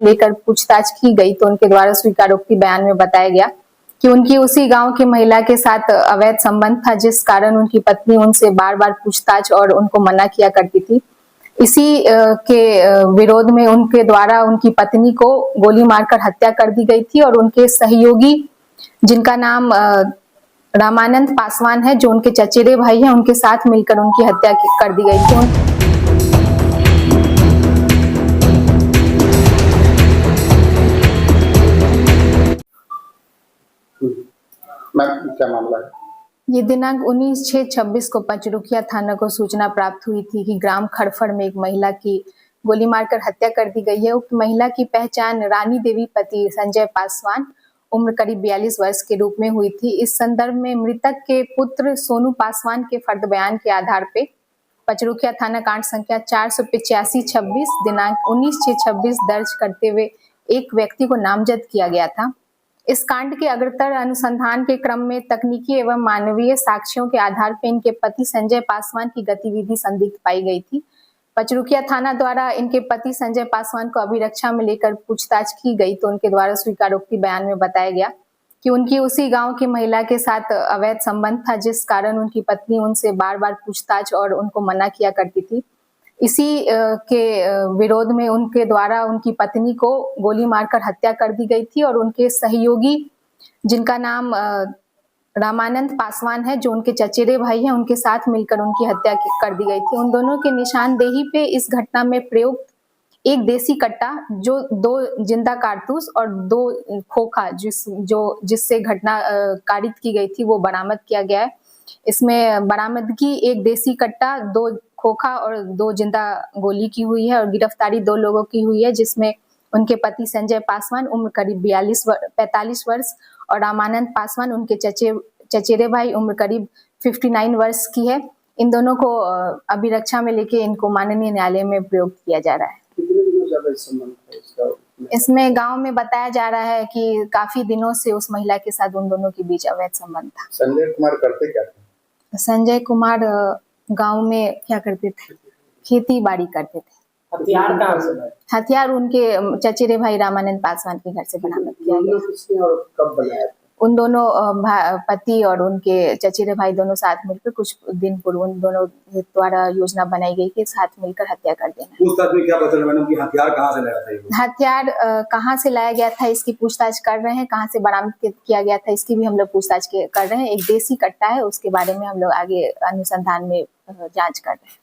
लेकर पूछताछ की गई तो उनके द्वारा स्वीकारोक्ति बयान में बताया गया कि उनकी उसी गांव की महिला के साथ अवैध संबंध था, जिस कारण उनकी पत्नी उनसे बार बार पूछताछ और उनको मना किया करती थी। इसी के विरोध में उनके द्वारा उनकी पत्नी को गोली मारकर हत्या कर दी गई थी और उनके सहयोगी, जिनका नाम रामानंद पासवान है, जो उनके चचेरे भाई हैं, उनके साथ मिलकर उनकी हत्या कर दी गई थी। क्या मामला है? ये दिनांक 19/6/26 को पंचरुखिया थाना को सूचना प्राप्त हुई थी कि ग्राम खड़फड़ में एक महिला की गोली मारकर हत्या कर दी गई है। उक्त महिला की पहचान रानी देवी पति संजय पासवान उम्र करीब 42 वर्ष के रूप में हुई थी। इस संदर्भ में मृतक के पुत्र सोनू पासवान के फर्द बयान के आधार पे पंचरुखिया थाना कांड संख्या 485/26 दिनांक 19/6/26 दर्ज करते हुए एक व्यक्ति को नामजद किया गया था। इस कांड के अग्रतर अनुसंधान के क्रम में तकनीकी एवं मानवीय साक्ष्यों के आधार पर इनके पति संजय पासवान की गतिविधि संदिग्ध पाई गई थी। पंचरुखिया थाना द्वारा इनके पति संजय पासवान को अभिरक्षा में लेकर पूछताछ की गई तो उनके द्वारा स्वीकारोक्ति बयान में बताया गया कि उनकी उसी गांव की महिला के साथ अवैध संबंध था, जिस कारण उनकी पत्नी उनसे बार बार पूछताछ और उनको मना किया करती थी। इसी के विरोध में उनके द्वारा उनकी पत्नी को गोली मारकर हत्या कर दी गई थी और उनके सहयोगी, जिनका नाम रामानंद पासवान है, जो उनके चचेरे भाई हैं, उनके साथ मिलकर उनकी हत्या कर दी गई थी। उन दोनों के निशानदेही पे इस घटना में प्रयुक्त एक देसी कट्टा, जो 2 जिंदा कारतूस और 2 खोखा जिससे घटना कारित की गई थी, वो बरामद किया गया है। इसमें बरामदगी एक देसी कट्टा, 2 खोखा और 2 जिंदा गोली की हुई है और गिरफ्तारी 2 लोगों की हुई है, जिसमें उनके पति संजय पासवान उम्र करीब 45 वर्ष और रामानंद पासवान उनके चचेरे भाई उम्र करीब 59 वर्ष की है। इन दोनों को अभिरक्षा में लेके इनको माननीय न्यायालय में प्रयोग किया जा रहा है। कितने दिनों से अवैध संबंध है इसका? इसमें गांव में बताया जा रहा है कि काफी दिनों से उस महिला के साथ उन दोनों के बीच अवैध संबंध था। संजय कुमार करते क्या थे? संजय कुमार गांव में क्या करते थे? खेती बाड़ी करते थे। हथियार कहाँ से लाए? हथियार उनके चचेरे भाई रामानंद पासवान के घर से बरामद किया गया। किसने और कब बनाया? उन दोनों पति और उनके चचेरे भाई दोनों साथ मिलकर कुछ दिन पूर्व उन दोनों द्वारा योजना बनाई गई कि साथ मिलकर हत्या कर देना। पूछताछ में क्या पता चला मैडम कि हथियार कहाँ से लाया था? हथियार कहाँ से लाया गया था इसकी पूछताछ कर रहे हैं। कहाँ से बरामद किया गया था इसकी भी हम लोग पूछताछ कर रहे हैं। एक देसी कट्टा है, उसके बारे में हम लोग आगे अनुसंधान में जांच कर रहे हैं।